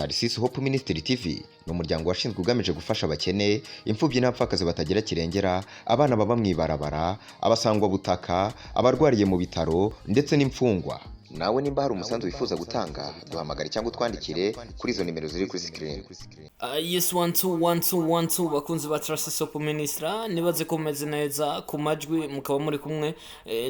Tarisisi Hope Ministry TV ni umuryango washinzwe ugamije gufasha abakene, imfubyi n'abapfakazi batagira kirengera, abana baba mw'ibarabara, abasangwa butaka, abarwariye mu bitaro ndetse n'imfungwa. Nawe nimba hari umusanzu wifuza gutanga, duhamagare cyangwa utwandikire kuri izo nimero ziri kuri screen. Yes 121212 bakunzi ba Tarisisi Hope Ministry, nibaze ko meze neza ku majwi mukaba muri kumwe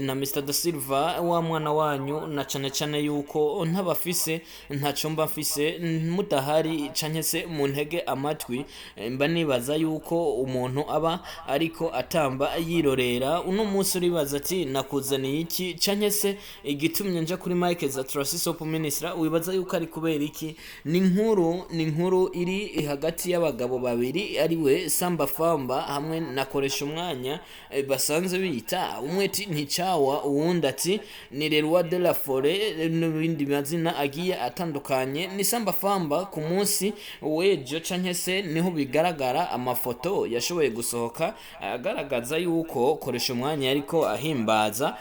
na Mr. Da Silva wa mwana wanyu, na cyane yuko ntabafise ntaco mba mfise mudahari canke se mu ntege amatwi, mba nibaza yuko umuntu aba ariko atamba yirorera. Uno munsi uribaza ati nakuzaniye iki canke se igitumye nje kuri Mike za Tarisisi Hope Ministry, wibaza yuko ari kubera iki? Ni inkuru iri hagati y'abagabo babiri, ariwe Samba Famba hamwe na Koresha Umwanya, basanze bita umwe ati nticawa, uwundi ati ni Leroy de la Forêt n'ibindi mazina agiye atandukanye. Ni Samba Famba ku munsi w'ejo canke se niho bigaragara amafoto yashoboye gusohoka agaragaza yuko Koresha Umwanya ariko ahimbaza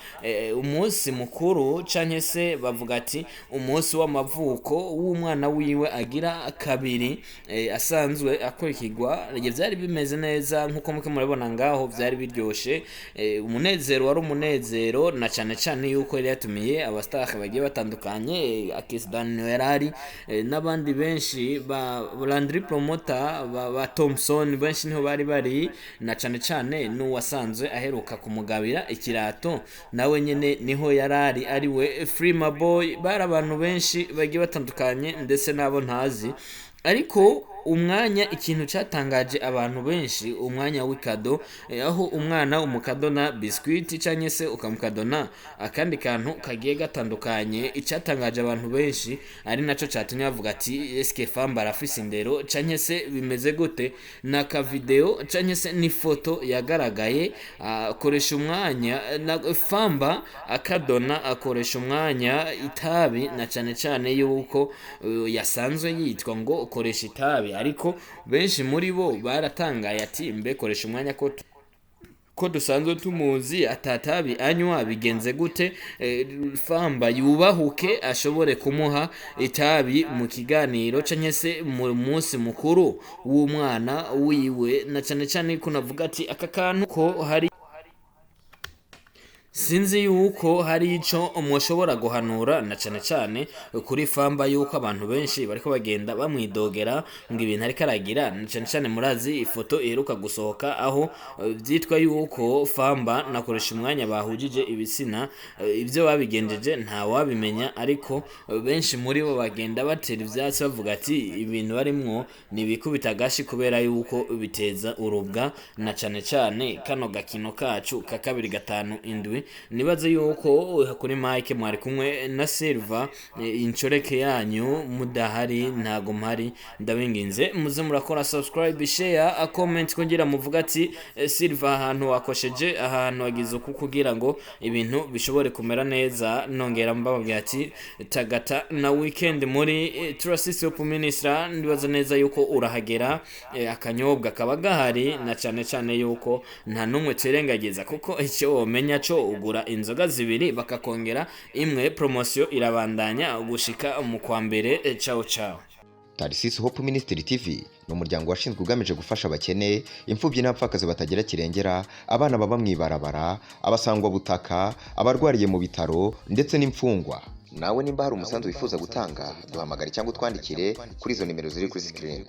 umunsi mukuru canke se bavuga ati umunsi w'amavuko w'umwana wiwe agira kabiri, asanzwe akurikirwa. Byari bimeze neza nkuko muke murabona ngaho, byari biryoshe, umunezero wari umunezero, na cyane yuko yari yatumiye abastar bagiye batandukanye, Akis Daniel yarari n'abandi benshi ba Landry Promoter ba Thompson, benshi niho bari na cyane n'uwasanzwe aheruka kumugabira ikirato, nawe nyene niho yarari ariwe Freema Boy. Bari abantu benshi bagiye batandukanye ndetse nabo ntazi, ariko umwanya ikintu cyatangaje abantu benshi, umwanya w'ikado, aho umwana umukadona biscuit canke se ukamukadona akandi kantu kagiye gatandukanye. Icyatangaje abantu benshi ari naco cyatumye bavuga ati eske Famba arafise indero canke se bimeze gute? Na ka video canke se ni foto yagaragaye, akoresha umwanya na Famba akadona, akoresha umwanya itabi, na cyane yuko yasanzwe yitwa ngo koresha itabi, ariko benshi muri bo baratangaye ati mbe Koresha Umwanya ko dusanzwe tumuzi atatabi anywa, bigenze gute Famba yubahuke ashobore kumuha itabi mu kiganiro canke se mu munsi mukuru w'umwana wiwe? Na cyane ko navuga ati aka kantu ko hari, sinzi yuko hari ico mushobora guhanura, na cyane kuri Famba yuko abantu benshi bariko bagenda bamwidogera ngo ibintu ariko aragira. Na cyane murazi ifoto iheruka gusohoka aho byitwa yuko Famba nakoresha umwanya bahujije ibitsina, ibyo babigenjeje nta wabimenya, ariko benshi muri bo bagenda batera ivyatsi bavuga ati ibintu barimwo ni bikubita gashi kubera yuko biteza urubwa. Na cyane kano gakino kacu ka 2-5-7, nibaze yuko kuri Mike mwari kumwe na Silva, incoreke yanyu mudahari ntago mpari, ndabinginze muze murakora subscribe, share, comment kugira muvuga ati Silva ahantu wakosheje, ahantu wagize uku kugira ngo ibintu bishobore kumera neza. Nongera mbababwira ati tagata na weekend muri Tarisisi Hope Ministry, ndibaza neza yuko urahagera, akanyobwa kaba gahari, na cyane yuko nta numwe terengagiza, kuko icyo womenya cyo ugura inzoga zibiri bakakongera imwe, promotion irabandanya gushika mu kwa mbere. Ciao. Tarisisi Hope Ministry TV ni umuryango washinzwe ugamije gufasha abakene, imfubyi n'abapfakazi batagira kirengera, abana baba mw'ibarabara, abasangwa butaka, abarwariye mu bitaro ndetse n'imfungwa. Nawe nimba hari umusanzu wifuza gutanga, duhamagare cyangwa utwandikire kuri izo nimero ziri kuri screen.